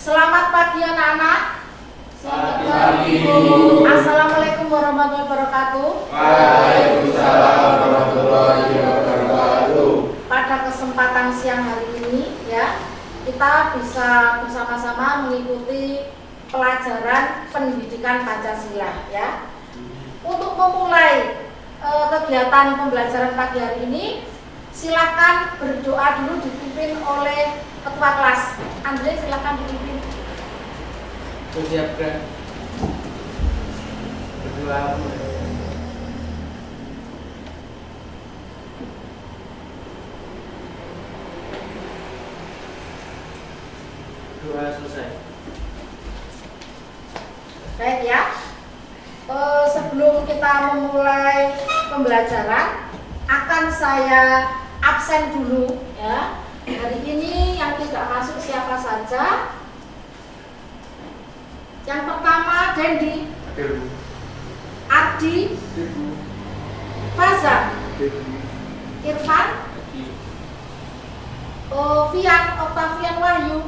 Selamat pagi anak-anak. Selamat pagi. Assalamualaikum warahmatullahi wabarakatuh. Waalaikumsalam warahmatullahi wabarakatuh. Pada kesempatan siang hari ini ya, kita bisa bersama-sama mengikuti pelajaran pendidikan Pancasila ya. Untuk memulai kegiatan pembelajaran pagi hari ini, silakan berdoa dulu dipimpin oleh Ketua kelas. Andre, silakan dipimpin. Persiapkan berdoa. Doa selesai. Baik ya. Sebelum kita memulai pembelajaran, akan saya absen dulu ya. Hari ini yang tidak masuk siapa saja? Yang pertama Dendi, Adi, Fazan, Irfan, Fian, Octavian Wahyu,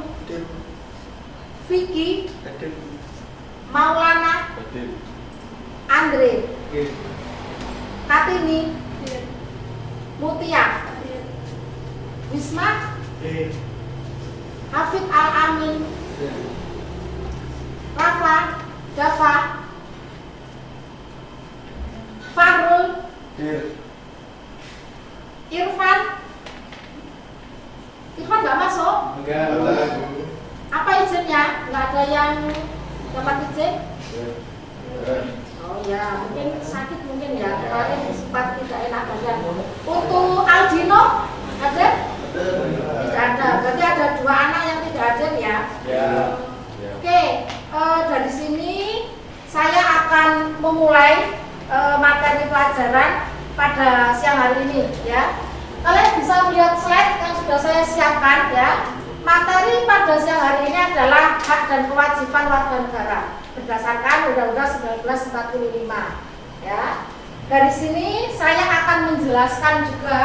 Vicky, Maulana, Andre, Katini, Mutia, Wisma, Hafid Al-Amin, Rafa, Dafa, Farul, Irfan. Irfan nggak masuk? Enggak. Apa izinnya? Nggak ada yang dapat izin? Oh ya, mungkin sakit mungkin ya. Kemarin sempat tidak enak badan. Untuk Aldino ada? Tidak ada. Berarti ada dua anak yang tidak hadir ya? Ya. Oke, dari sini saya akan memulai materi pelajaran pada siang hari ini ya. Kalian bisa melihat slide yang sudah saya siapkan ya. Materi pada siang hari ini adalah hak dan kewajiban warga negara berdasarkan Undang-Undang 1945 ya. Dari sini saya akan menjelaskan juga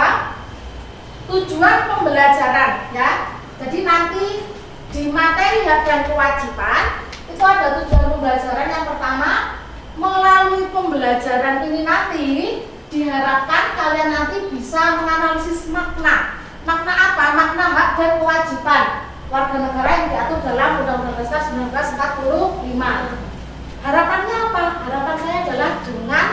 tujuan pembelajaran ya. Jadi nanti di materi hak dan kewajiban itu ada tujuan pembelajaran. Yang pertama, melalui pembelajaran ini nanti diharapkan kalian nanti bisa menganalisis makna. Makna apa? Makna hak dan kewajiban warga negara yang diatur dalam Undang-Undang Dasar 1945. Harapannya apa? Harapan saya adalah dengan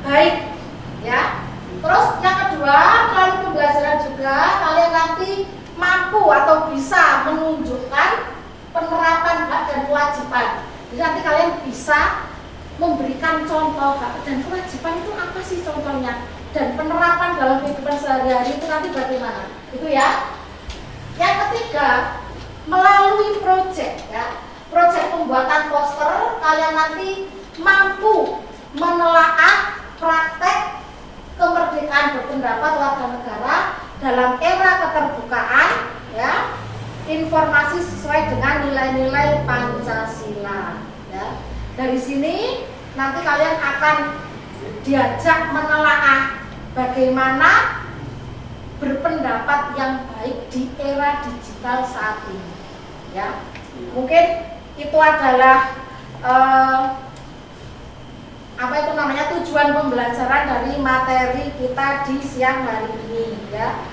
baik ya. Terus yang kedua, melalui pembelajaran juga kalian nanti mampu atau bisa menunjukkan penerapan hak dan kewajiban. Jadi nanti kalian bisa memberikan contoh hak dan kewajiban itu apa sih contohnya, dan penerapan dalam kehidupan sehari-hari itu nanti bagaimana, itu ya. Yang ketiga, melalui proyek ya, proyek pembuatan poster, kalian nanti mampu menelaah praktek kemerdekaan berpendapat warga negara dalam era keterbukaan ya, informasi sesuai dengan nilai-nilai Pancasila ya. Dari sini nanti kalian akan diajak menelaah bagaimana berpendapat yang baik di era digital saat ini ya. Mungkin itu adalah tujuan pembelajaran dari materi kita di siang hari ini ya.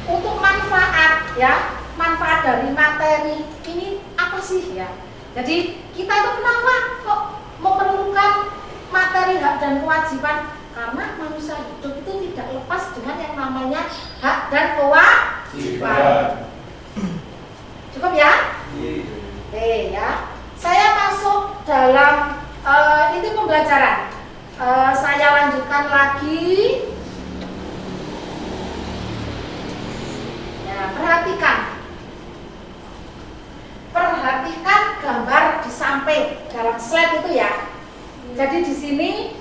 Untuk manfaat ya, manfaat dari materi ini apa sih ya? Jadi kita itu kenapa kok memerlukan materi hak dan kewajiban? Karena manusia hidup itu tidak lepas dengan yang namanya hak dan kewajiban. Cukup ya? Oke ya. Saya masuk dalam itu pembelajaran. Saya lanjutkan lagi. Ya, perhatikan gambar di samping dalam slide itu ya. Jadi di sini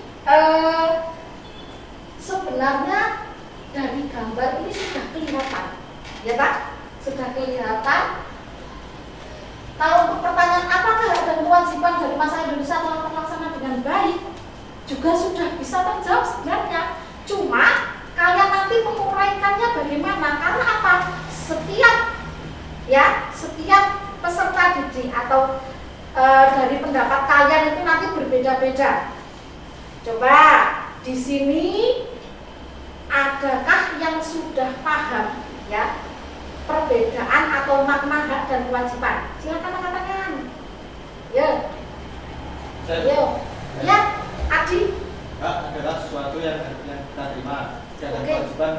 sebenarnya dari gambar ini sudah kelihatan, ya tak? Sudah kelihatan. Kalau untuk pertanyaan apakah hak dan kewajiban dari masa Indonesia telah terlaksana dengan baik, juga sudah bisa terjawab sebenarnya. Cuma kalian nanti menguraikannya bagaimana? Karena apa? Setiap peserta peserta didik atau dari pendapat kalian itu nanti berbeda-beda. Coba di sini adakah yang sudah paham ya perbedaan atau makna hak dan kewajiban? Silakan angkat tangan. Ya. Yo. Ya, Adi. Hak adalah sesuatu yang kita terima, sedangkan kewajiban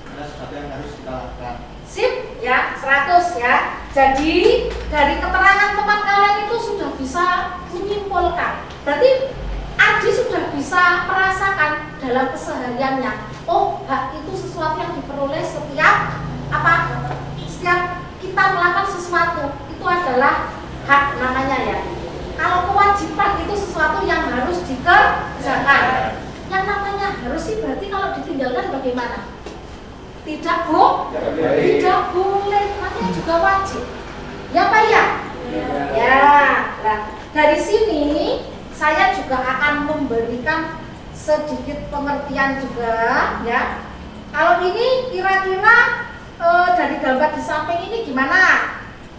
adalah sesuatu yang harus kita lakukan. Sip, ya, 100 ya. Jadi dari keterangan teman kalian itu sudah bisa menyimpulkan. Berarti Adi sudah bisa merasakan dalam kesehariannya. Oh, hak itu sesuatu yang diperoleh setiap setiap kita melakukan sesuatu itu adalah hak namanya ya. Kalau kewajiban itu sesuatu yang harus dikerjakan. Yang namanya harus sih berarti kalau ditinggalkan bagaimana? Tidak boleh, makanya juga wajib. Ya Pak ya? Ya. Nah, dari sini saya juga akan memberikan sedikit pengertian juga ya. Kalau ini kira-kira dari gambar di samping ini gimana?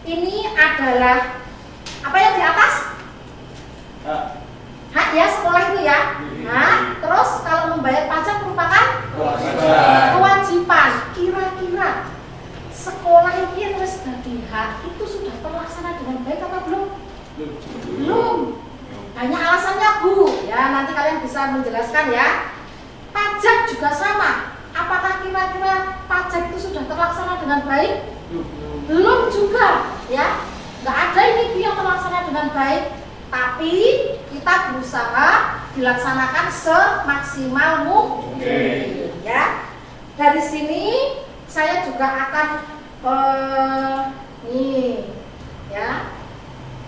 Ini adalah apa yang di atas? Hak ya, sekolah itu ya. Nah, terus kalau membayar pajak merupakan kewajiban. Kira-kira sekolah ini yang harus dadi hak itu sudah terlaksana dengan baik apa belum? Belum. Banyak alasannya Bu. Ya, nanti kalian bisa menjelaskan ya. Pajak juga sama. Apakah kira-kira pajak itu sudah terlaksana dengan baik? Belum juga, ya. Nggak ada ini yang terlaksana dengan baik. Tapi kita berusaha dilaksanakan semaksimal mungkin, ya. Dari sini saya juga akan nih, ya.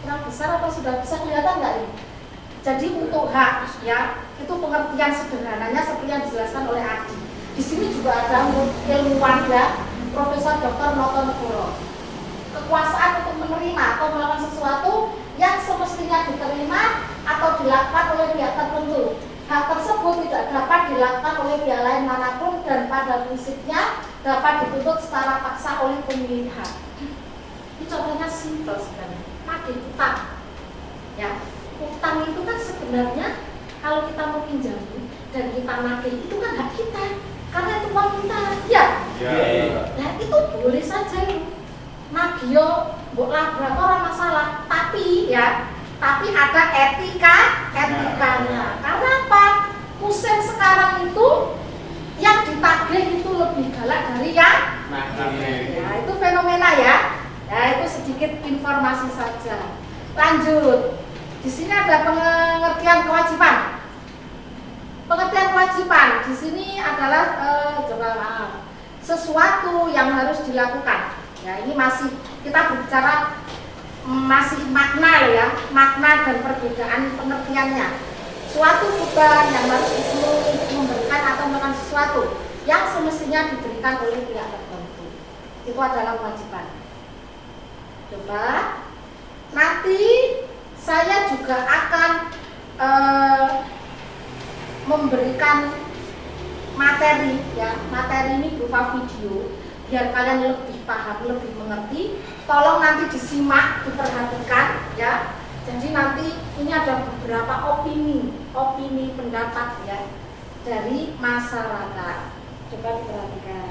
Kurang besar atau sudah bisa kelihatan nggak ini? Jadi untuk hak, ya, itu pengertian sederhananya seperti yang dijelaskan oleh Adi. Di sini juga ada ilmuwan ya, Profesor Dr. Noto Negoro. Kekuasaan untuk menerima atau melakukan sesuatu yang semestinya diterima atau dilakukan oleh pihak tertentu. Hak tersebut tidak dapat dilakukan oleh pihak lain manapun dan pada prinsipnya dapat dituntut secara paksa oleh pemilik hak. Ini contohnya simpel sebenarnya. Nagih utang, ya. Utang itu kan sebenarnya kalau kita mau pinjam dan kita nagih itu kan hak kita. Karena itu uang kita, ya. Nah itu boleh saja nagio, buat labrak orang masalah. Tapi ya, tapi ada etikanya. Karena apa? Musim sekarang itu yang ditagih itu lebih galak dari yang nagih. Ya itu fenomena ya. Ya itu sedikit informasi saja. Lanjut. Di sini ada pengertian kewajiban. Pengertian kewajiban di sini adalah sesuatu yang harus dilakukan. Ya, ini masih kita berbicara masih makna loh ya, makna dan perbedaan pengertiannya. Suatu beban yang harus dipenuhi untuk memberikan atau melakukan sesuatu yang semestinya diberikan oleh pihak tertentu. Itu adalah kewajiban. Coba nanti saya juga akan memberikan materi ya, materi ini berupa video biar kalian lebih paham, lebih mengerti. Tolong nanti disimak, diperhatikan ya. Jadi nanti ini ada beberapa opini pendapat ya dari masyarakat. Coba diperhatikan.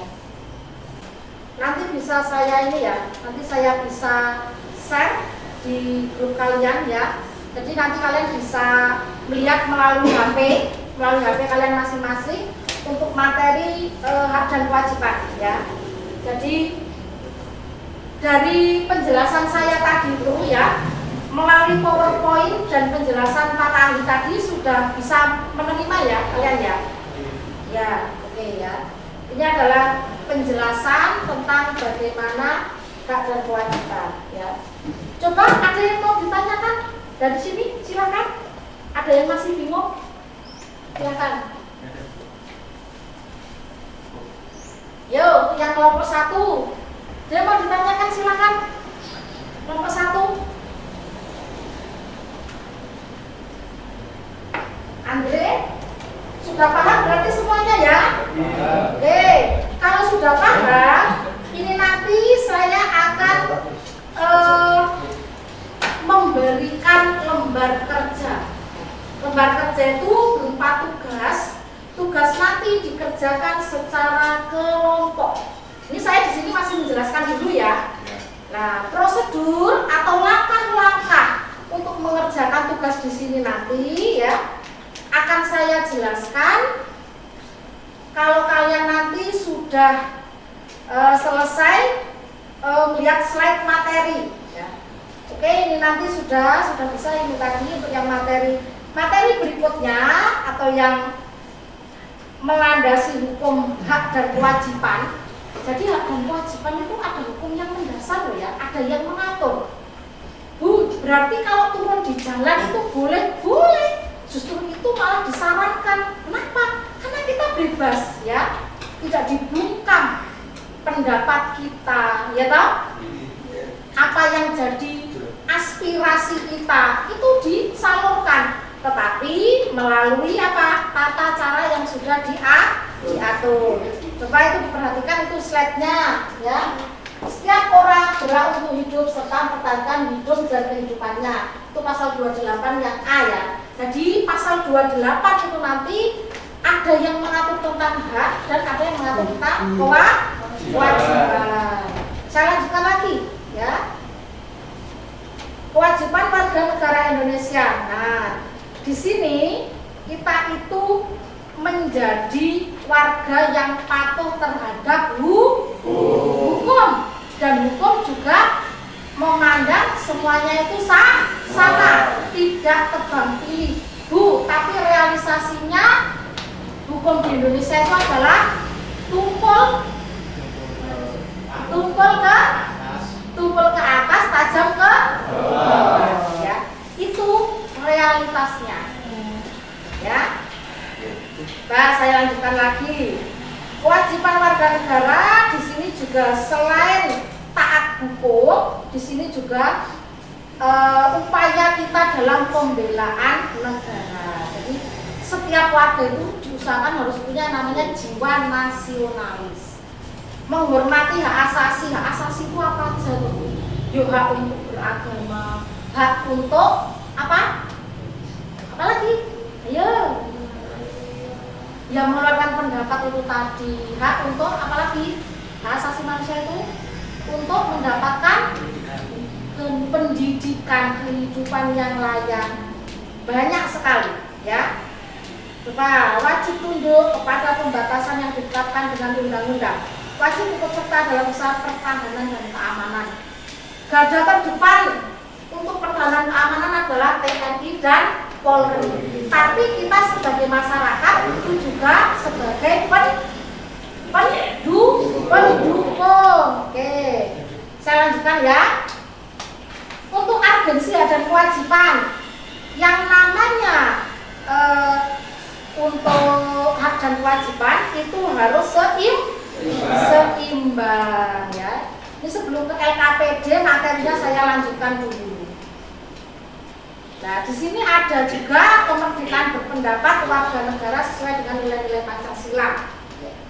Nanti bisa saya ini ya, nanti saya bisa share di grup kalian ya. Jadi nanti kalian bisa melihat melalui HP kalian masing-masing untuk materi hak dan kewajiban ya. Jadi dari penjelasan saya tadi itu ya, melalui PowerPoint dan penjelasan Pak Ahli tadi sudah bisa menerima ya kalian ya. Ya, oke ya. Ini adalah penjelasan tentang bagaimana hak dan kewajiban ya. Coba ada yang mau ditanyakan dari sini, silakan. Ada yang masih bingung? Silakan. Yo, yang kelompok 1. Dia mau ditanyakan silakan. Kelompok 1. Andre, sudah paham berarti semuanya ya? Oke, kalau sudah paham, ini nanti saya akan dikerjakan secara kelompok. Ini saya di sini masih menjelaskan dulu ya. Nah, prosedur atau langkah-langkah untuk mengerjakan tugas di sini nanti ya akan saya jelaskan kalau kalian nanti sudah selesai melihat slide materi. Ya. Oke, ini nanti sudah bisa ini tadi untuk yang materi berikutnya atau yang melandasi hukum hak dan kewajiban. Jadi hak dan kewajiban itu ada hukum yang mendasar loh ya, ada yang mengatur. Bu, berarti kalau turun di jalan itu boleh, justru itu malah disarankan. Kenapa? Karena kita bebas ya, tidak dibungkam pendapat kita, ya toh? Apa yang jadi aspirasi kita itu disalurkan, tetapi melalui apa? Tata cara yang sudah diatur. Coba itu diperhatikan, itu slide-nya ya. Setiap orang berhak untuk hidup serta mempertahankan hidup dan kehidupannya. Itu pasal 28 yang A ya. Jadi pasal 28 itu nanti ada yang mengatur tentang hak dan ada yang mengatur tentang kewajiban. Saya lanjutkan lagi ya. Kewajiban warga negara Indonesia. Nah, di sini kita itu menjadi warga yang patuh terhadap hukum, dan hukum juga memandang semuanya itu sama, tidak tebang pilih. Bu, tapi realisasinya hukum di Indonesia itu adalah tumpul ke atas, tajam ke bawah ya. Itu realitasnya ya. Nah, saya lanjutkan lagi. Kewajiban warga negara di sini juga selain taat hukum, di sini juga upaya kita dalam pembelaan negara. Jadi setiap warga itu diusahakan harus punya namanya jiwa nasionalis, menghormati hak asasi. Hak asasi itu apa aja tuh? Yuk, hak untuk beragama, hak untuk apa? Apalagi? Ayo. Yang mengeluarkan pendapat itu tadi, hak untuk apalagi? Hak asasi manusia itu untuk mendapatkan pendidikan, kehidupan yang layak. Banyak sekali ya. Coba, wajib tunduk kepada pembatasan yang ditetapkan dengan undang-undang. Wajib ikut serta dalam usaha pertahanan dan keamanan. Garda terdepan untuk pertahanan keamanan adalah TNI dan Polri. Tapi kita sebagai masyarakat itu juga sebagai pendukung. Oke, saya lanjutkan ya. Untuk agensi dan kewajiban yang namanya untuk hak dan kewajiban itu harus seimbang ya. Ini sebelum ke LKPD materinya saya lanjutkan dulu. Nah, di sini ada juga kemerdekaan berpendapat warga negara sesuai dengan nilai-nilai Pancasila.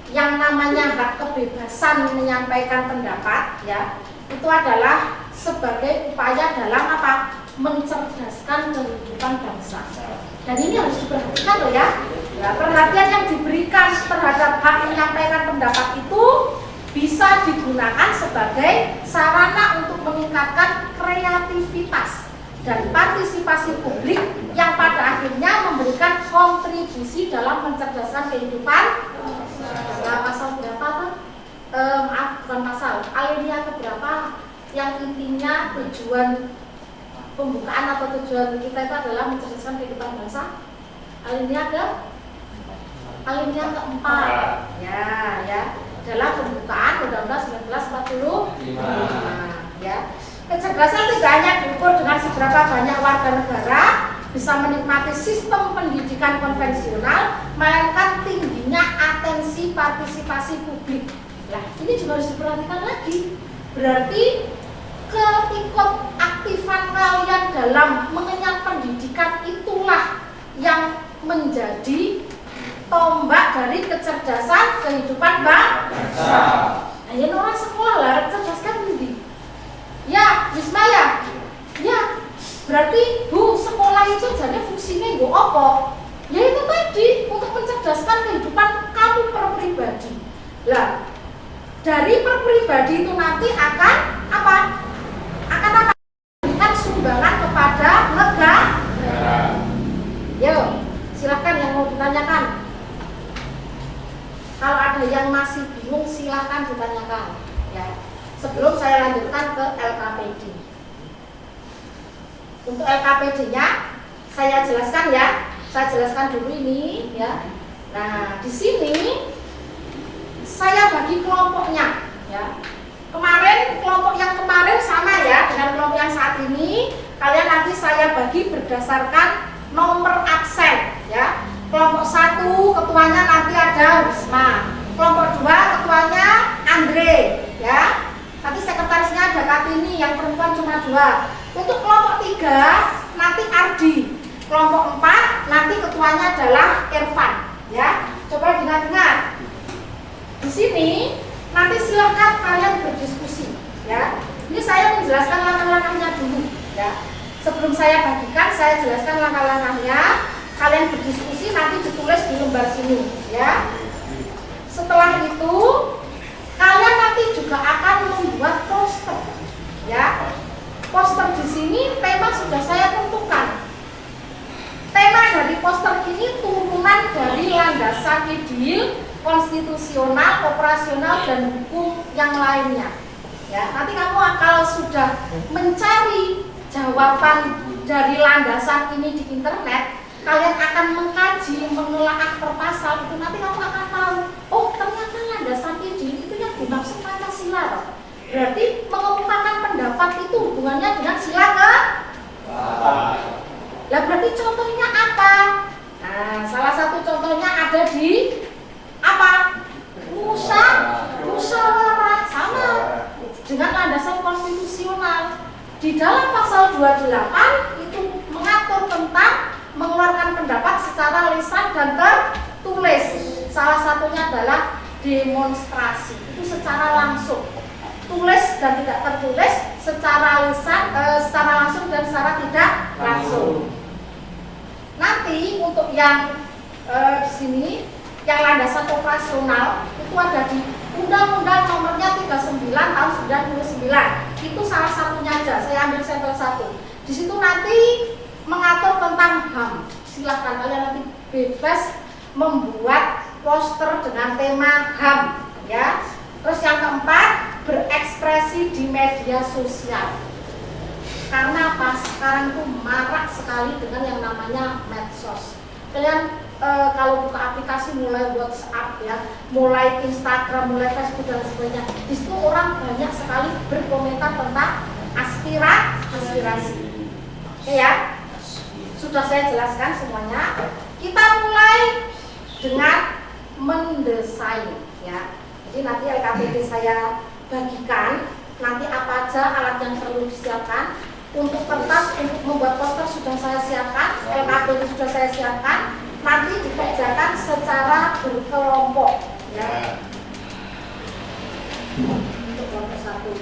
Yang namanya hak kebebasan menyampaikan pendapat ya, itu adalah sebagai upaya dalam apa? Mencerdaskan kehidupan bangsa. Dan ini harus diperhatikan loh ya. Nah, perhatian yang diberikan terhadap hak menyampaikan pendapat itu bisa digunakan sebagai sarana untuk meningkatkan kreativitas dan partisipasi publik yang pada akhirnya memberikan kontribusi dalam mencerdaskan kehidupan. Nah, pasal berapa kan? Bukan pasal, alinea keberapa yang intinya tujuan pembukaan atau tujuan kita itu adalah mencerdaskan kehidupan bangsa? Alinea keempat ya dalam pembukaan Undang-Undang 1945 ya. Kecerdasan tidak hanya diukur dengan seberapa banyak warga negara bisa menikmati sistem pendidikan konvensional, melainkan tingginya atensi partisipasi publik. Nah, ini juga harus diperhatikan lagi. Berarti keikut aktifan kalian dalam mengenyam pendidikan itulah yang menjadi tombak dari kecerdasan kehidupan bangsa. Nah, ya orang sekolah lah, cerdaskan ini. Ya, Bisma ya, berarti Bu, sekolah itu jadi fungsinya Bu apa? Ya itu tadi, untuk mencerdaskan kehidupan kamu per pribadi itu nanti akan apa? Akan apa? Memberikan sumbangan kepada negara. Yo, silakan yang mau ditanyakan. Kalau ada yang masih bingung silakan ditanyakan. Ya. Sebelum saya lanjutkan ke LKPD. Untuk LKPD-nya saya jelaskan ya. Saya jelaskan dulu ini ya. Nah, di sini saya bagi kelompoknya ya. Kemarin kelompok yang kemarin sama ya dengan kelompok yang saat ini. Kalian nanti saya bagi berdasarkan nomor absen ya. Kelompok 1 ketuanya nanti ada Risma. Kelompok 2 ketuanya Andre ya. Nanti sekretarisnya ada Kartini, yang perempuan cuma 2. Untuk kelompok 3 nanti Ardi. Kelompok 4 nanti ketuanya adalah Irfan ya. Coba diingat-ingat. Di sini nanti silahkan kalian berdiskusi ya. Ini saya menjelaskan langkah-langkahnya dulu ya. Sebelum saya bagikan, saya jelaskan langkah-langkahnya. Kalian berdiskusi, nanti ditulis di lembar sini ya. Setelah itu kalian nanti juga akan membuat poster ya. Poster di sini tema sudah saya tentukan. Tema dari poster ini turunan dari landasan ideal, konstitusional, operasional, dan hukum yang lainnya ya. Nanti kamu kalau sudah mencari jawaban dari landasan ini di internet, kalian akan mengkaji, menelaah per pasal itu, nanti kamu akan tahu, oh ternyata landasan ideal itu yang dimaksud Pancasila. Berarti mengemukakan pendapat itu hubungannya dengan sila ke? Lah berarti contohnya apa? Nah, salah satu contohnya ada di apa? Musyawarah, sama dengan landasan konstitusional. Di dalam pasal 28 itu mengatur tentang mengeluarkan pendapat secara lisan dan tertulis. Salah satunya adalah demonstrasi, itu secara langsung. Tulis dan tidak tertulis, secara lisan, secara langsung dan secara tidak langsung. Nanti untuk yang di sini, yang landasan operasional itu ada di Undang-Undang nomornya 39 tahun 99. Itu salah satunya aja. Saya ambil sampel 1. Di situ nanti mengatur tentang HAM. Silahkan kalian nanti bebas membuat poster dengan tema HAM ya. Terus yang keempat, berekspresi di media sosial. Karena apa? Sekarang itu marak sekali dengan yang namanya medsos. Kalian kalau buka aplikasi mulai WhatsApp ya, mulai Instagram, mulai Facebook dan sebagainya, di situ orang banyak sekali berkomentar tentang aspirasi. Oke ya? Sudah saya jelaskan semuanya. Kita mulai dengan mendesain ya. Jadi nanti LKPD saya bagikan nanti apa aja alat yang perlu disiapkan. Untuk kertas untuk membuat poster sudah saya siapkan, LKPD sudah saya siapkan. Nanti dikerjakan secara berkelompok ya. Untuk kelompok 1,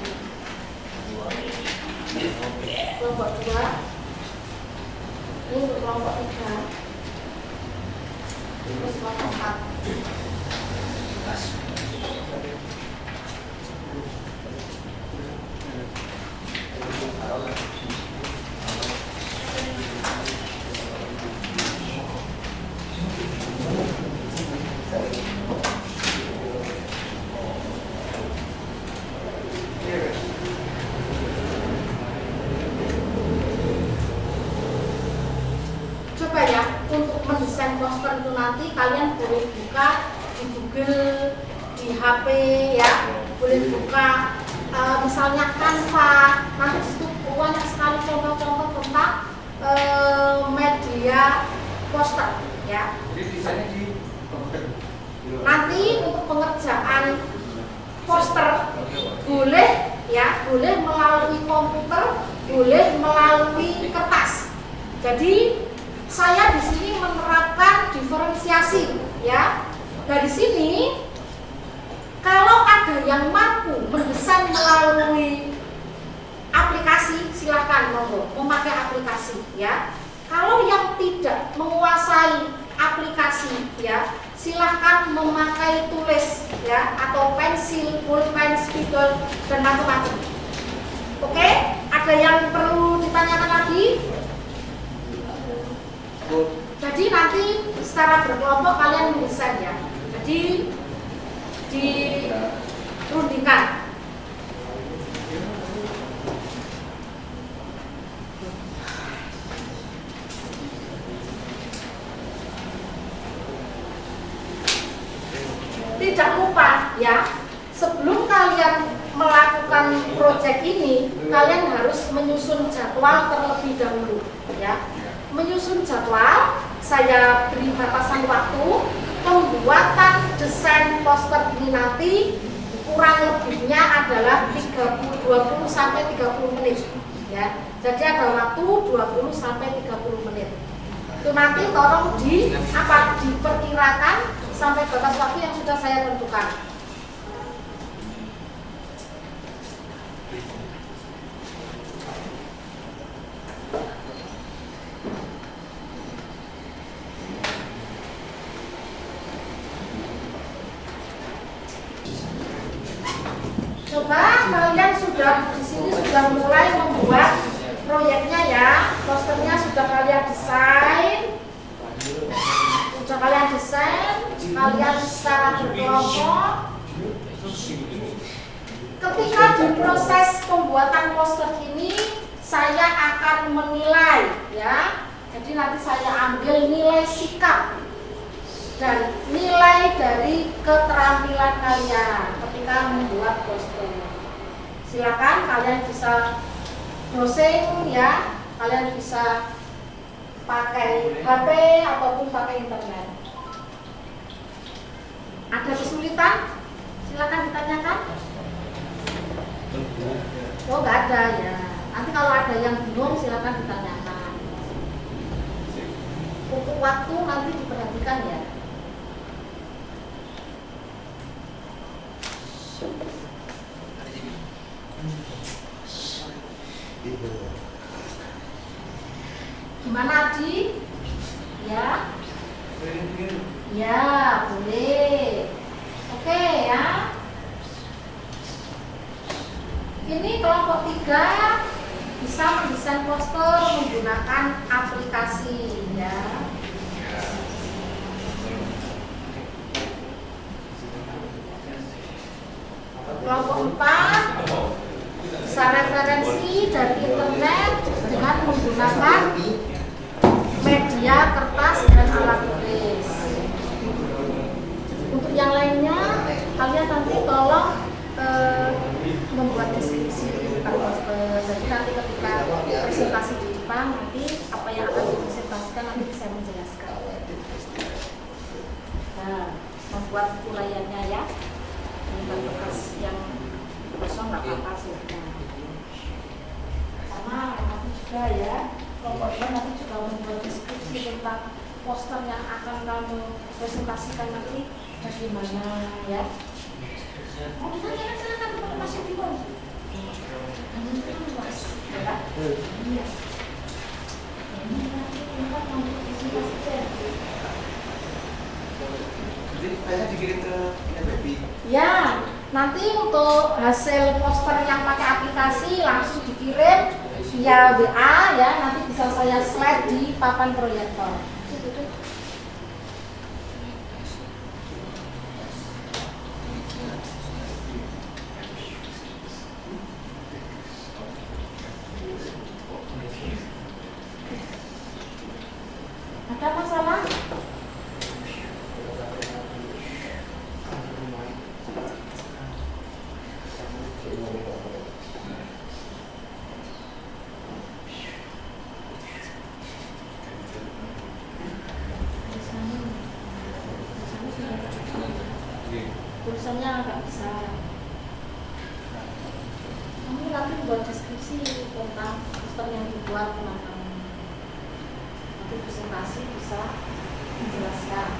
kelompok 2, ini untuk kelompok 3, terus kelompok 4. Coba ya, untuk mendesain poster itu nanti kalian boleh buka di Google, di HP ya, boleh buka misalnya Canva. Nanti disitu banyak sekali contoh-contoh tentang media poster ya. Jadi desainnya di komputer. Nanti untuk pengerjaan poster boleh ya, boleh melalui komputer, boleh melalui kertas. Jadi saya di sini menerapkan diferensiasi ya. Dari sini kalau ada yang mampu mendesain melalui aplikasi, silakan monggo memakai aplikasi ya. Kalau yang tidak menguasai aplikasi ya, silahkan memakai tulis ya, atau pensil, pulpen, spidol dan macam-macam. Oke, ada yang perlu ditanyakan lagi? Jadi nanti secara berkelompok kalian mendesain ya. Jadi dirundingkan. Tidak lupa ya, sebelum kalian melakukan proyek ini, kalian harus menyusun jadwal terlebih dahulu ya. Menyusun jadwal, saya beri batasan waktu. Pembuatan desain poster ini nanti kurang lebihnya adalah 20 sampai 30 menit ya. Jadi ada waktu 20 sampai 30 menit. Itu nanti tolong diperkirakan sampai batas waktu yang sudah saya tentukan. Coba kalian sudah di sini sudah mulai membuat proyeknya ya, posternya sudah kalian desain, kalian secara berkelompok. Ketika di proses pembuatan poster ini, saya akan menilai ya. Jadi nanti saya ambil nilai sikap dan nilai dari keterampilan kalian ketika membuat poster. Silakan kalian bisa browsing ya, kalian bisa pakai HP ataupun pakai internet. Ada kesulitan? Silakan ditanyakan. Oh, nggak ada ya. Nanti kalau ada yang bingung silakan ditanyakan. Untuk waktu nanti diperhatikan ya. Gimana Adi? Ya? Ya, boleh. Oke ya. Ini kelompok 3 bisa mendesain poster menggunakan aplikasi ya. Kelompok 4 bisa referensi dari internet dengan menggunakan media kertas dan alat tulis. Untuk yang lainnya, kalian nanti tolong membuat deskripsi tentang poster. Jadi nanti ketika presentasi di depan, nanti apa yang akan dipresentasikan nanti bisa menjelaskan. Nah, membuat uraiannya ya. Dengan bekas yang kosong nggak apa-apa sih. Sama nanti juga ya, kelompoknya nanti juga membuat deskripsi tentang poster yang akan kamu presentasikan nanti bagaimana ya. Mau ditanyakan silakan kepada Mas Yudhimo. Iya. Jadi kayaknya dikirim ke FB. Ya, nanti untuk hasil poster yang pakai aplikasi langsung dikirim via WA ya, nanti bisa saya slide di papan proyektor. Ada masalah? Tulisannya nggak bisa. Kamu nanti buat deskripsi tentang poster yang dibuat teman kamu. Nanti presentasi bisa menjelaskan.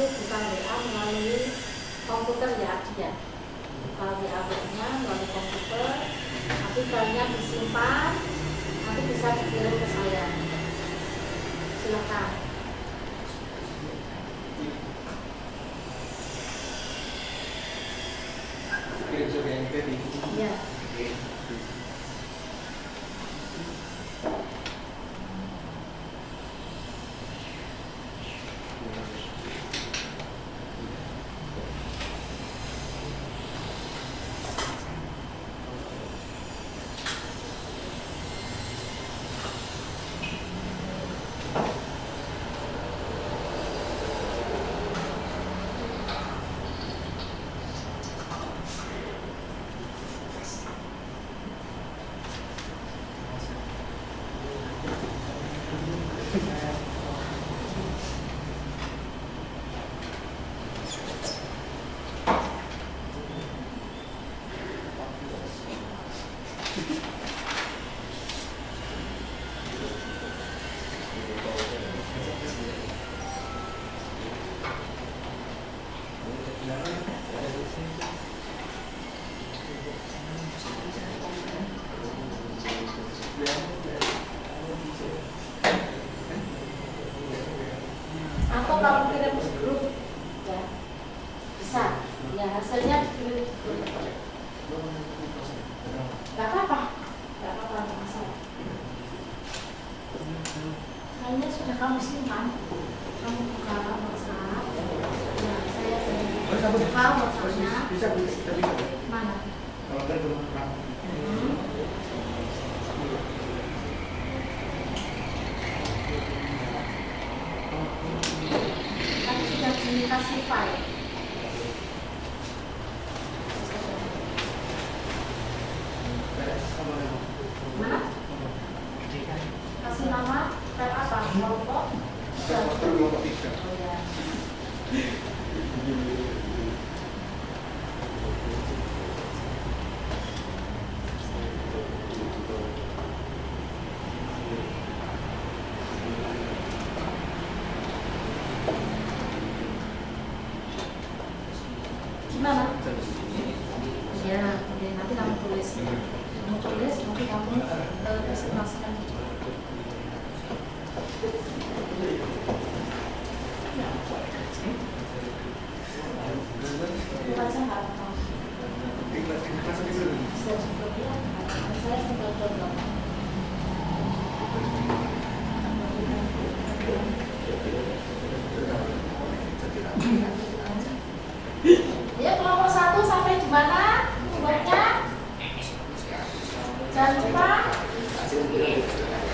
buka WA melalui komputer ya, buka WA-nya melalui komputer, nanti filenya disimpan, nanti bisa dikirim ke saya. Silakan. Kirim survei yang tadi. Iya. Atau kalau kirim grup ya bisa, ya hasilnya dikirim grup. Gak apa-apa, gak masalah. Kayaknya sudah kamu simpan, kamu buka WhatsApp. Ya, saya buka WhatsAppnya. Bisa, tapi Mana? kalau kan belum pernah. Tadi sudah dikasih file. Mana? Kasih nama file apa? Kelompok? Kelompok 3. Oh ya. Gimana? Ya, oke, nanti kamu tulis. Nanti kamu presentasikan. Baca nggak apa-apa. Bisa juga ya. Saya tinggal contoh. Ya, kelompok 1 sampai di mana? Buatnya? Jangan lupa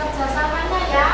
kerjasamanya ya.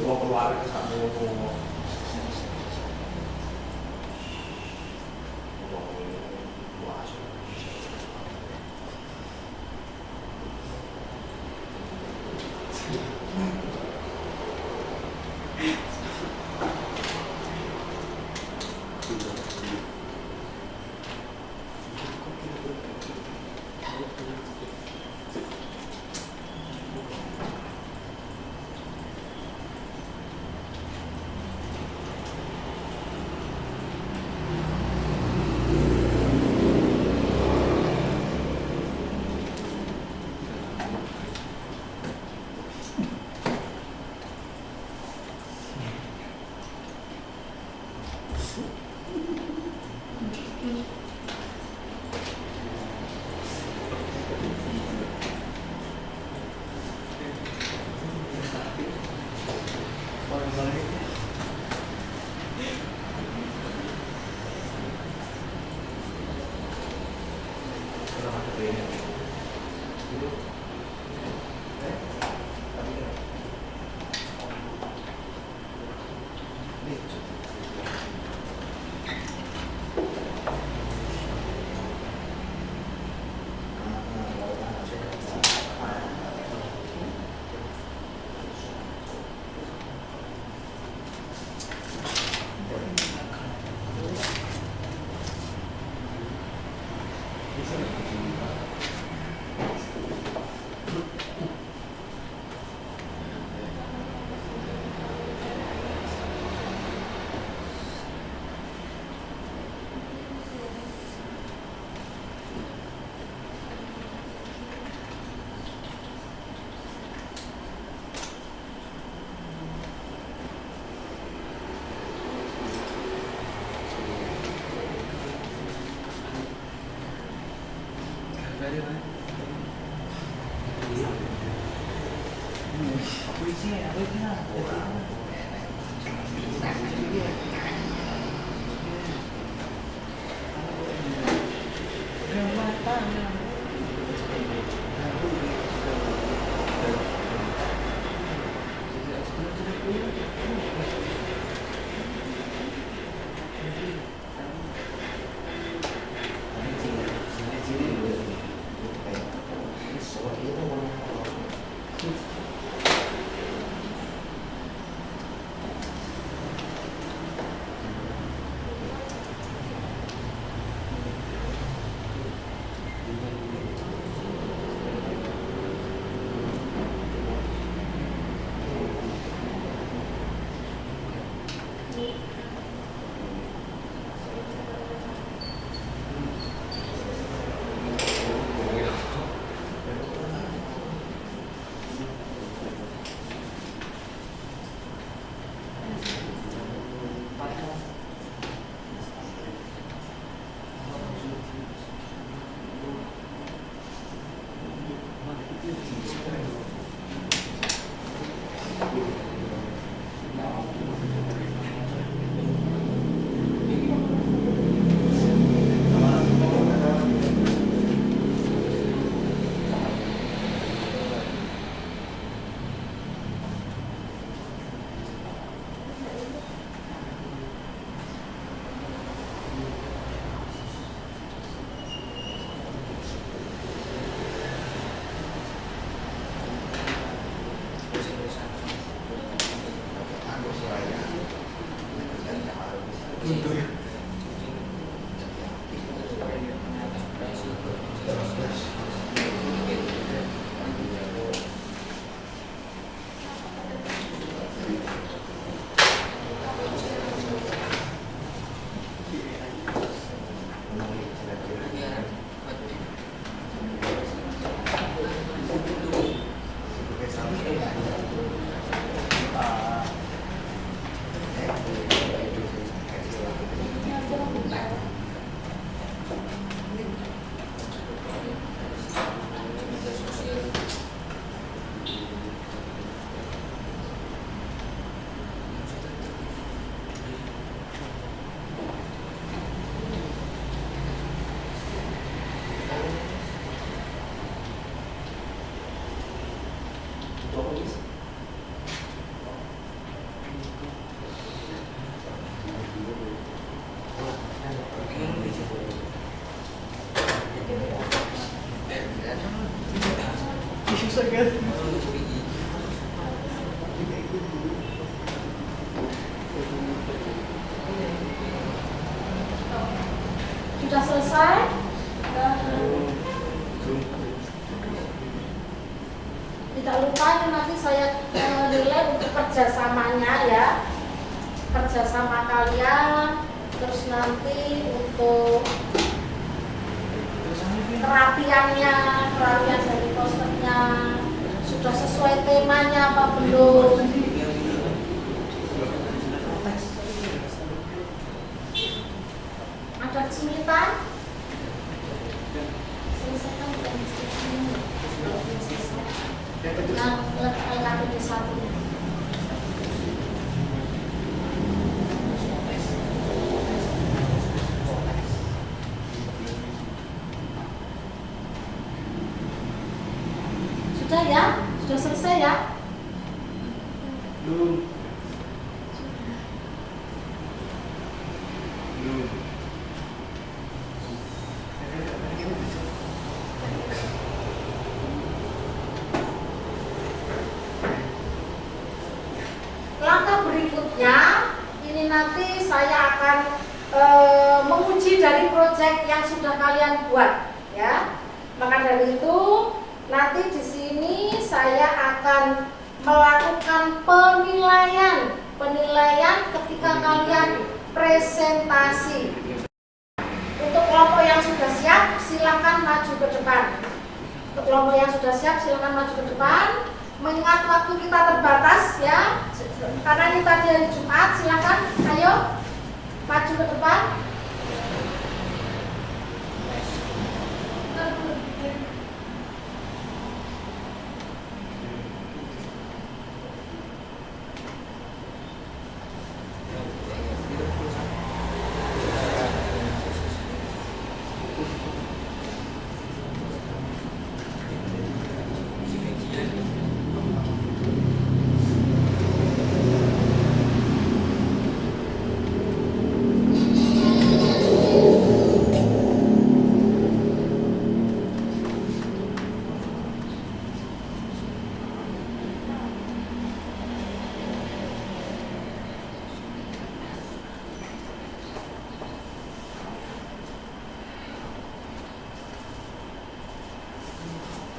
Mau keluar ke sana Sudah selesai. Tidak lupa ini nanti saya nilai untuk kerjasamanya ya, kerjasama kalian, terus nanti untuk kerapian dari posternya, sudah sesuai temanya apa belum? Ada kesulitan? Selesaikan bukan ini. Kalau belum selesai, LKPD 1-nya. Sudah ya? Sudah selesai ya? Belum. Langkah berikutnya ini nanti saya akan menguji dari proyek yang sudah kalian buat, ya. Maka dari itu nanti di sini saya akan melakukan penilaian ketika kalian presentasi. Untuk kelompok yang sudah siap, silakan maju ke depan. Untuk kelompok yang sudah siap, silakan maju ke depan. Mengingat waktu kita terbatas, ya, karena ini tadi hari Jumat, silakan, ayo maju ke depan.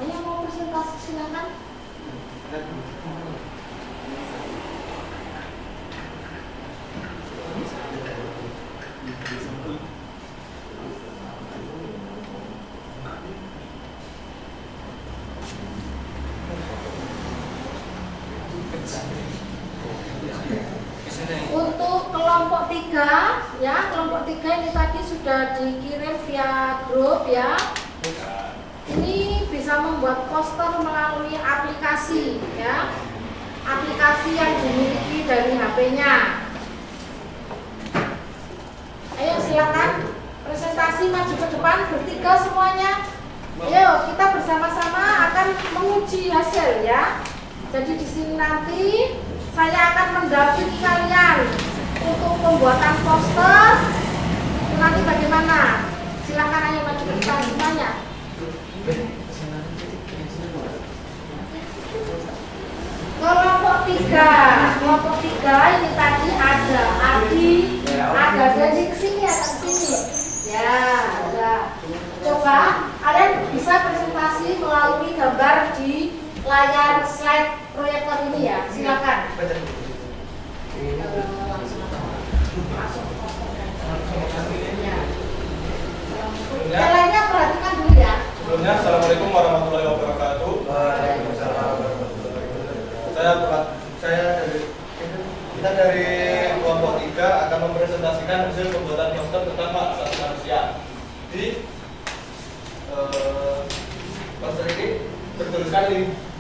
Ayo mau presentasi, silakan. Untuk kelompok 3, ya, kelompok 3 ini tadi sudah dikirim via grup, ya. Ini bisa membuat poster melalui aplikasi, ya, aplikasi yang dimiliki dari HP-nya. Ayo silakan presentasi, maju ke depan bertiga semuanya. Ayo kita bersama-sama akan menguji hasil, ya. Jadi di sini nanti saya akan mendampingi kalian untuk pembuatan poster. Itu nanti bagaimana? Silakan ayo maju ke depan semuanya. Kelompok 3 ini tadi ada Adi, ada Deni, kesini, ada kesini. Ya, ada. Coba kalian bisa presentasi melalui gambar di layar slide proyektor ini, ya. Silakan. Yang lainnya perhatikan dulu, ya. Sebelumnya, Assalamualaikum warahmatullahi wabarakatuh. Kita dari kelompok 3 akan mempresentasikan hasil pembuatan poster tentang hak asasi manusia. Di poster ini bertuliskan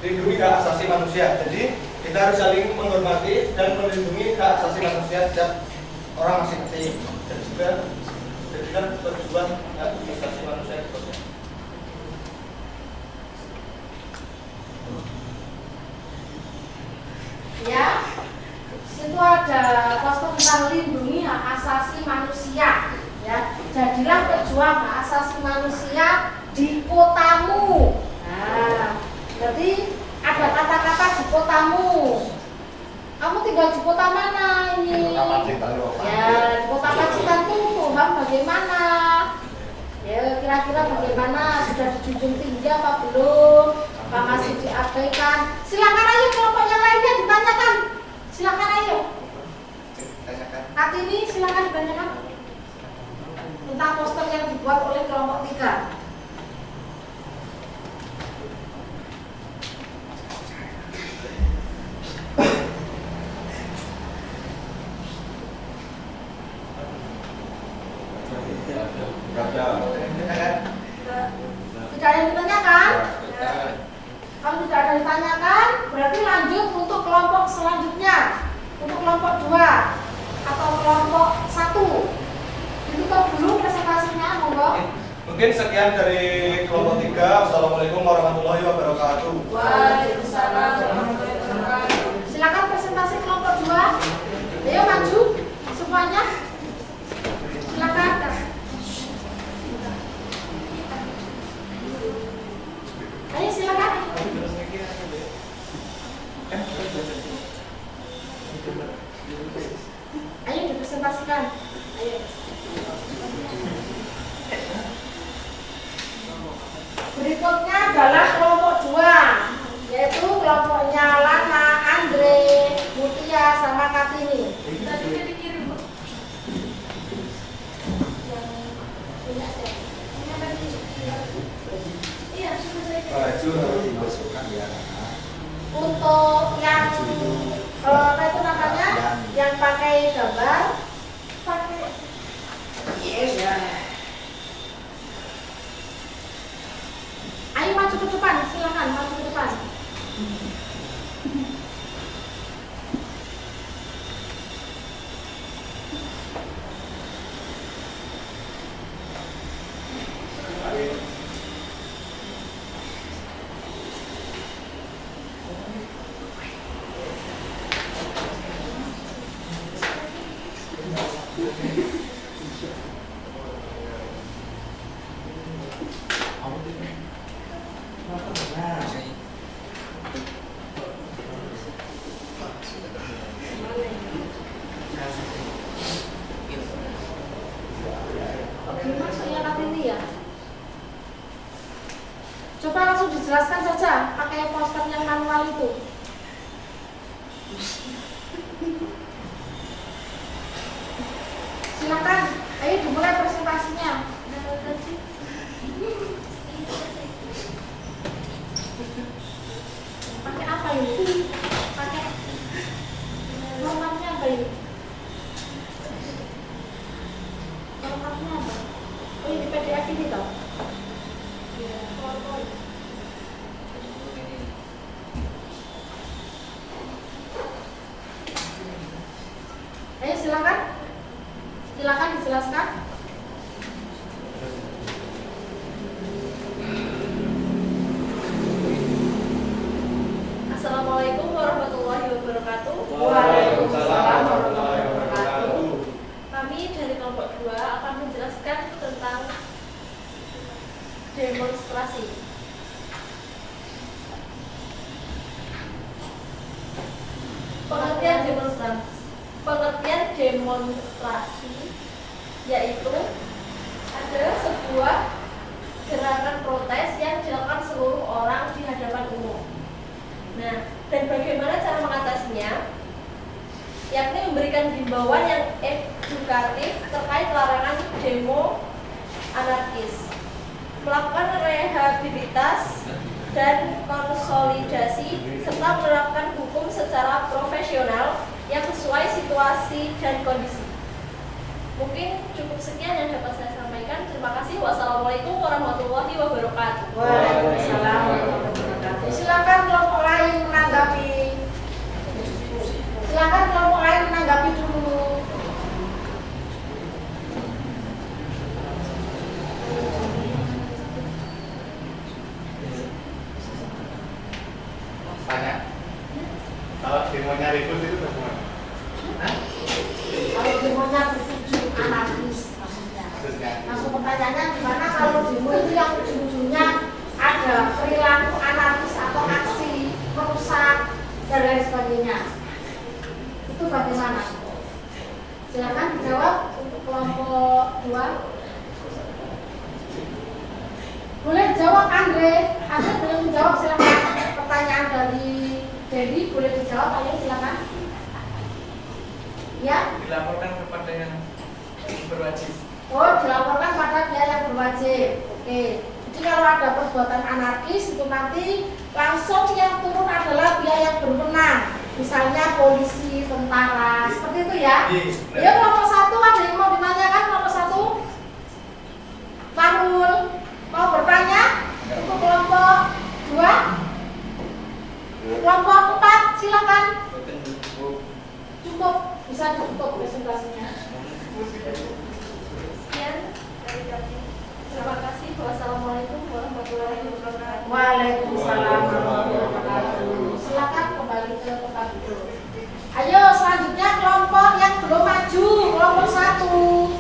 lindungi hak asasi manusia. Jadi kita harus saling menghormati dan melindungi hak asasi manusia setiap orang masing-masing. Dan juga jadikan tujuan hak asasi manusia itu. Ya, situ ada poster tentang lindungi hak asasi manusia. Ya, jadilah pejuang hak asasi manusia di kotamu. Nah, berarti ada kata-kata di kotamu. Kamu tinggal di kota mana ini? Ya, di kota Pacitan tuh Tuhan bagaimana? Ya, kira-kira bagaimana? Sudah dijunjung tinggi apa belum? Apa masih diabaikan? Silakan ayo kelompok yang lainnya ditanyakan. Silakan ayo. Kartini silakan ditanyakan tentang poster yang dibuat oleh kelompok 3. ada ditanyakan, berarti lanjut untuk kelompok selanjutnya. Untuk kelompok 2 atau kelompok 1. Ditutup dulu presentasinya, monggo. Mungkin sekian dari kelompok 3. Wassalamualaikum warahmatullahi wabarakatuh. Waalaikumsalam warahmatullahi wabarakatuh. Silakan presentasi kelompok 2. Ayo maju semuanya. Silakan. Ayo silakan. Ayo dipresentasikan. Ayo. Berikutnya adalah kelompok 2, yaitu kelompoknya Lana, Andre, Mutia, sama Kartini. Untuk yang apa itu namanya, yang pakai gambar, pakai ayo maju ke depan, silakan maju ke depan. Coba langsung dijelaskan saja pakai poster yang manual itu. Silakan, ayo dimulai presentasinya. Pakai apa ini? Pakai formatnya apa ini? Formatnya apa? Oh ini PDF ini toh? Ayo silakan. Silakan dijelaskan. Assalamualaikum warahmatullahi wabarakatuh. Waalaikumsalam warahmatullahi wabarakatuh. Kami dari kelompok 2 akan menjelaskan tentang demonstrasi. Pengertian demonstrasi yaitu ada sebuah gerakan protes yang dilakukan seluruh orang di hadapan umum. Nah, dan bagaimana cara mengatasinya? Yakni memberikan himbauan yang edukatif terkait larangan demo anarkis, melakukan rehabilitas dan konsolidasi, serta menerapkan hukum secara profesional yang sesuai situasi dan kondisi. Mungkin cukup sekian yang dapat saya sampaikan. Terima kasih. Wassalamualaikum warahmatullahi wabarakatuh. Waalaikumsalam warahmatullahi wabarakatuh. Silakan kelompok lain menanggapi. Silakan kelompok lain menanggapi dulu. Tanya. Kalau demonya ribut itu bagaimana? Kalau demonya bertuju anarkis maksudnya. Langsung pertanyaannya gimana kalau demo itu yang ujung-ujungnya ada perilaku anarkis atau aksi merusak dan lain sebagainya. Itu bagaimana? Silakan dijawab untuk kelompok 2. Boleh jawab Andre. Andre belum menjawab, silakan. Pertanyaan dari Dedi boleh dijawab, ayo silakan. Ya? Dilaporkan kepada yang berwajib. Oh, dilaporkan pada pihak yang berwajib. Oke. Jadi kalau ada perbuatan anarkis itu nanti langsung yang turun adalah pihak yang berwenang. Misalnya polisi, tentara, seperti itu ya. Ya, kelompok 1 ada yang mau ditanyakan kelompok 1? Farul mau bertanya untuk kelompok 2? Kelompok 4 silakan. Cukup, bisa tutup presentasinya. Sekian dari kami. Terima kasih. Wassalamualaikum warahmatullahi wabarakatuh. Waalaikumsalam warahmatullahi wabarakatuh. Silakan kembali ke tempat duduk. Ayo selanjutnya kelompok yang belum maju, kelompok 1.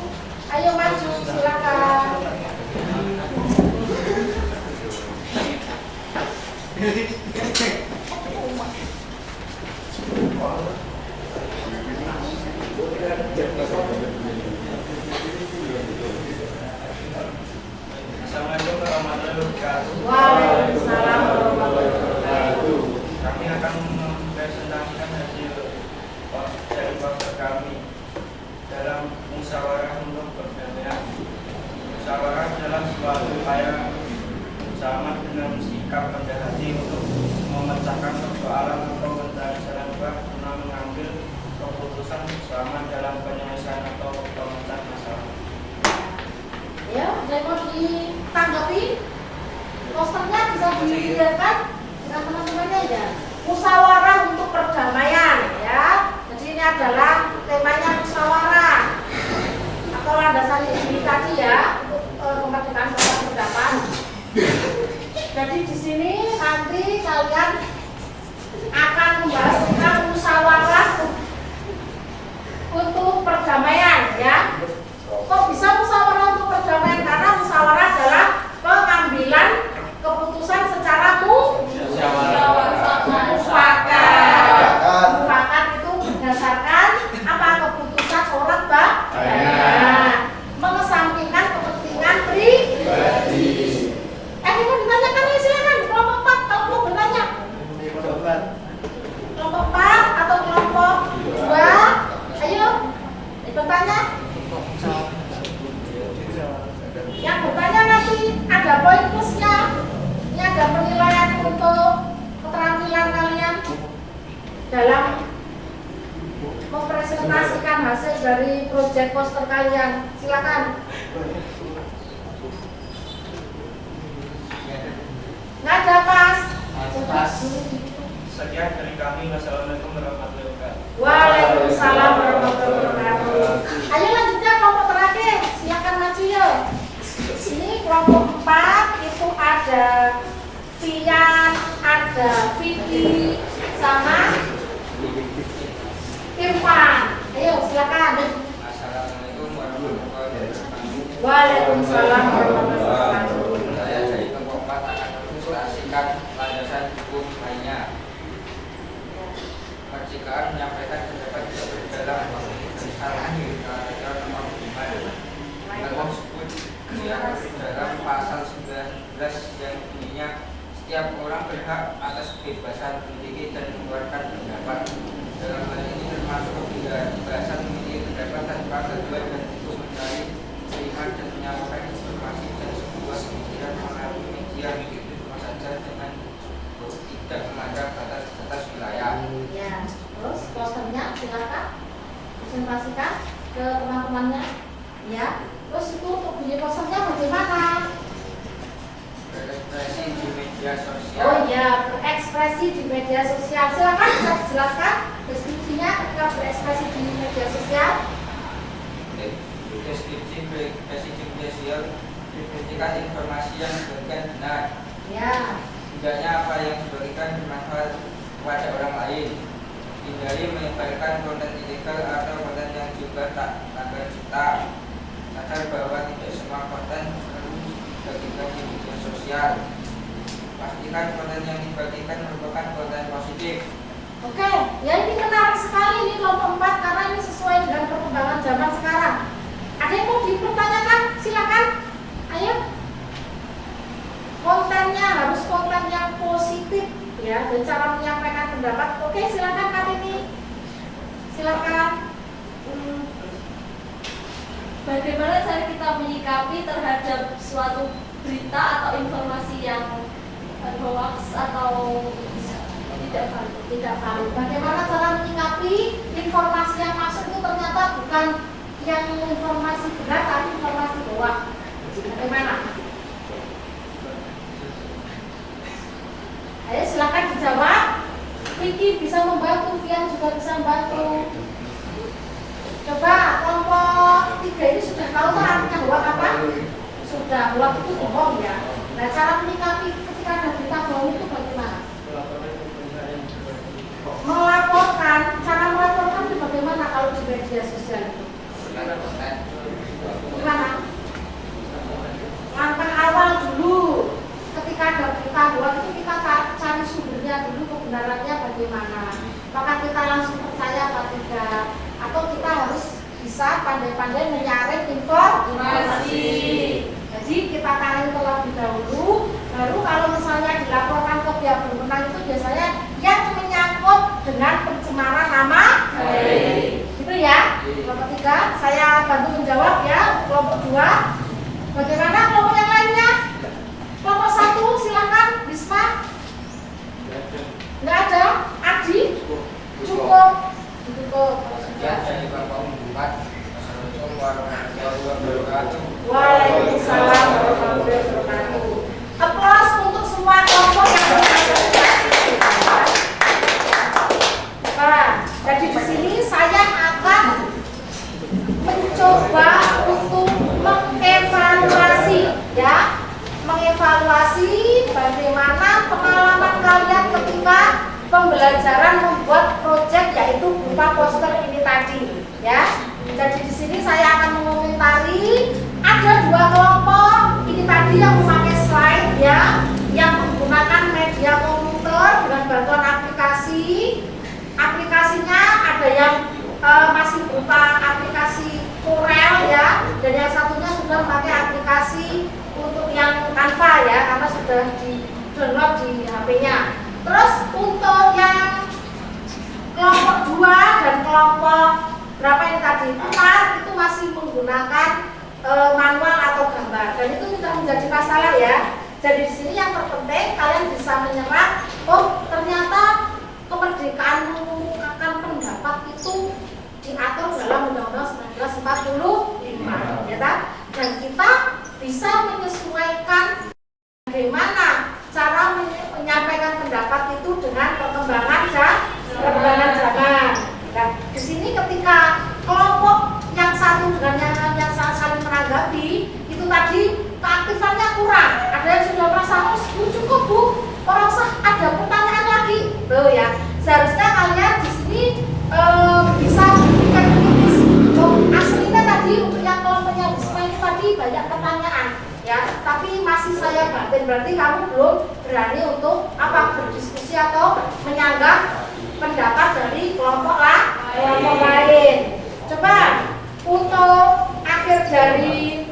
Ayo maju, silakan. Assalamualaikum warahmatullahi wabarakatuh. Waalaikumsalam warahmatullahi wabarakatuh. Kami akan mempresentasikan hasil dari poster kami dalam musyawarah untuk perdamaian. Musyawarah adalah suatu upaya bersama dengan sikap rendah hati untuk memecahkan persoalan atau mencari guna mengambil keputusan bersama dalam penyelesaian atau pemecahan masalah. Ya, dan mau ditanggapi posternya bisa dilihatkan dengan teman-temannya ya. Musyawarah untuk perdamaian ya. Jadi ini adalah temanya musyawarah atau landasan ini tadi ya untuk kemerdekaan berpendapat. Jadi di sini nanti kalian akan membahas tentang musyawarah untuk perdamaian ya. Kok bisa musyawarah untuk perdamaian? Karena musyawarah adalah pengambilan keputusan secara mufakat. Mufakat itu berdasarkan apa? Keputusan orang banyak, mengesampingkan kepentingan pribadi. Ini mau ditanyakan ya silakan. Kelompok 4 kalau mau bertanya. Kelompok 4 atau kelompok 2? Ayo bertanya. Yang bertanya nanti ada poin plusnya. Ini ada penilaian untuk keterampilan kalian dalam mempresentasikan hasil dari proyek poster kalian. Silakan. Nggak ada pas. Sekian dari kami. Wassalamualaikum warahmatullahi wabarakatuh. Waalaikumsalam warahmatullahi wabarakatuh. Ayo lanjutnya kelompok terakhir. Silakan maju ya. Sini kelompok 4 itu ada Fian, ada Vicky, sama Irfan. Ayo silakan. Assalamualaikum warahmatullahi wabarakatuh. Waalaikumsalam warahmatullahi wabarakatuh. Saya dari kelompok 4 akan mengilustrasikan landasan hukum lainnya. Percikaan menyampaikan pendapat tidak berjalan kesalahan cara nomor 5. Hal tersebut yang dalam pasal 19 yang bunyinya setiap orang berhak atas kebebasan memiliki dan mengeluarkan pendapat. Dalam hal ini termasuk kebebasan memiliki pendapat tanpa tujuan dan untuk mencari, terima dan menyampaikan informasi dan sebuah pemikiran melalui media cuma saja dengan tidak melanggar batas wilayah. Ya, terus posternya silakan presentasikan ke teman-temannya. Ya, terus itu untuk bunyi posternya bagaimana? Berekspresi di media sosial. Oh ya, berekspresi di media sosial. Silakan bisa dijelaskan deskripsinya ketika berekspresi di media sosial. Deskripsi berekspresi di media sosial diberikan informasi yang bukan benar. Ya. Tidaknya apa yang diberikan bermanfaat kepada orang lain. Hindari menyebarkan konten ilegal atau konten yang juga tak bercita. Sadar bahwa tidak semua konten perlu dibagikan di media sosial. Pastikan konten yang dibagikan merupakan konten positif. Oke, ya ini menarik sekali ini kelompok 4 karena ini sesuai dengan perkembangan zaman sekarang. Ada yang mau dipertanyakan? Silakan. Ayo. Kontennya harus konten yang positif ya, dan cara menyampaikan pendapat. Oke, silakan Kak ini. Silakan. Bagaimana cara kita menyikapi terhadap suatu berita atau informasi yang hoax atau tidak valid? Bagaimana cara menyikapi informasi yang masuk itu ternyata bukan yang informasi benar tapi informasi hoax? Bagaimana? Ayo silakan dijawab. Vicky bisa membantu, Vian juga bisa membantu. Coba kelompok 3 ini sudah tahu kan artinya hoak apa? Sudah, hoak itu bohong ya. Nah, cara menyikapi ketika ada berita bohong itu bagaimana? Melaporkan, cara melaporkan itu bagaimana kalau di media sosial itu? Gimana? Langkah awal dulu ketika ada berita hoak itu kita cari sumbernya dulu, kebenarannya bagaimana. Maka kita langsung percaya apa tidak, atau kita harus bisa pandai-pandai menyaring informasi. Jadi kita tangani terlebih dahulu, baru kalau misalnya dilaporkan ke pihak berwenang itu biasanya yang menyangkut dengan pencemaran nama baik. Gitu ya. Kelompok 3, saya bantu menjawab ya. Kelompok 2, bagaimana kelompok yang lainnya? Kelompok 1, silakan Bisma. Nggak ada? Adi? Cukup. Cukup. Ya, dari Bapak Bupati. Assalamualaikum warahmatullahi wabarakatuh. Waalaikumsalam warahmatullahi wabarakatuh. Aplaus untuk semua kelompok yang berpartisipasi. Nah, jadi di sini saya akan mencoba untuk mengevaluasi, ya, mengevaluasi bagaimana pengalaman kalian ketika pembelajaran membuat proyek yaitu berupa poster ini tadi, ya. Jadi di sini saya akan mengomentari ada 2 kelompok ini tadi yang memakai slide, ya, yang menggunakan media komputer dengan bantuan aplikasi. Aplikasinya ada yang masih berupa aplikasi Corel, ya, dan yang satunya sudah memakai aplikasi untuk yang Canva, ya, karena sudah di download di HP-nya. Terus untuk yang kelompok 2 dan kelompok berapa ini tadi? 4 itu masih menggunakan manual atau gambar, dan itu tidak menjadi masalah, ya. Jadi di sini yang terpenting kalian bisa menyerap, oh ternyata kemerdekaan mengungkapkan pendapat itu diatur dalam Undang-Undang 1945, ya kan? Dan kita bisa menyesuaikan bagaimana cara menyampaikan pendapat itu dengan perkembangan zaman. Nah, di sini ketika kelompok yang satu dengan yang saling menanggapi itu tadi keaktifannya kurang, ada yang sudah merasa cukup Bu, orang usah ada pertanyaan lagi, loh ya. Seharusnya kalian di sini bisa berpikir kritis. Aslinya tadi untuk yang kelompoknya Bisma ini tadi banyak pertanyaan, ya, tapi masih saya batin, berarti kamu belum berani untuk berdiskusi atau menyanggah pendapat dari kelompok lain. Coba untuk akhir dari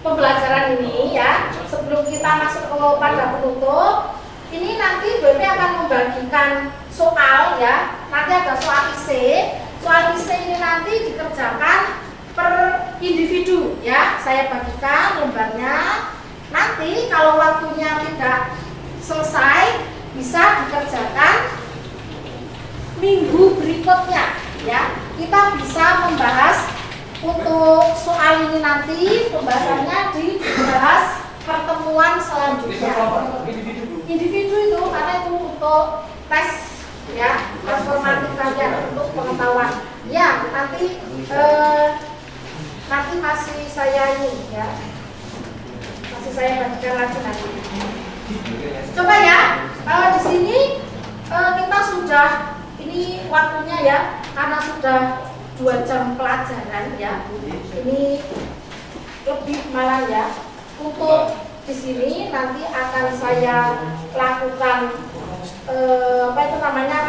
pembelajaran ini, ya, sebelum kita masuk pada penutup, ini nanti BP akan membagikan soal, ya. Nanti ada soal IC. Soal IC ini nanti dikerjakan per individu, ya. Saya bagikan lembarnya. Nanti kalau waktunya tidak selesai bisa dikerjakan minggu berikutnya, ya. Kita bisa membahas untuk soal ini nanti pembahasannya dibahas pertemuan selanjutnya. Individu itu karena itu untuk tes, ya, tes formatif kalian untuk pengetahuan. Ya, nanti masih saya ini, ya, masih saya bagikan lagi nanti. Coba ya, di sini kita sudah ini waktunya, ya, karena sudah 2 jam pelajaran, ya. Ini lebih malah, ya. Untuk di sini nanti akan saya lakukan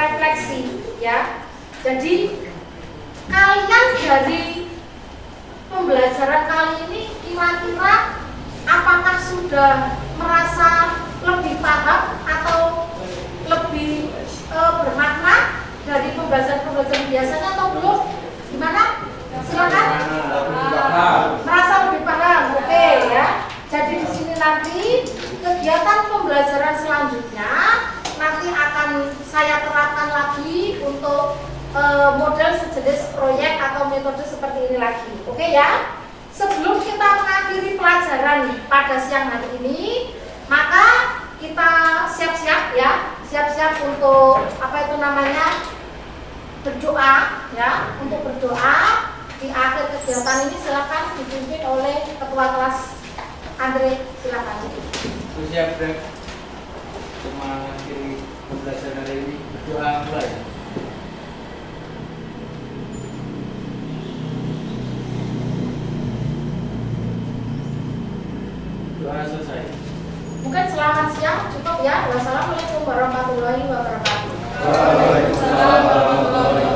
refleksi, ya. Jadi kalian dari pembelajaran kali ini kira-kira apakah sudah merasa lebih paham atau lebih bermakna dari pembelajaran biasanya atau belum? Gimana? Silakan. Merasa lebih paham, oke, ya. Jadi di sini nanti kegiatan pembelajaran selanjutnya nanti akan saya terapkan lagi untuk model sejenis proyek atau metode seperti ini lagi, oke, ya. Sebelum kita mengakhiri pelajaran pada siang hari ini, maka kita siap-siap, ya, siap-siap untuk itu namanya berdoa ya. Untuk berdoa di akhir kegiatan ini silakan dipimpin oleh ketua kelas Andre, silakan. Siap, Brek. Untuk mengakhiri pembelajaran hari ini, berdoa mulai. Doa selesai. Mungkin selamat siang cukup ya. Wassalamualaikum warahmatullahi wabarakatuh. Waalaikumsalam warahmatullahi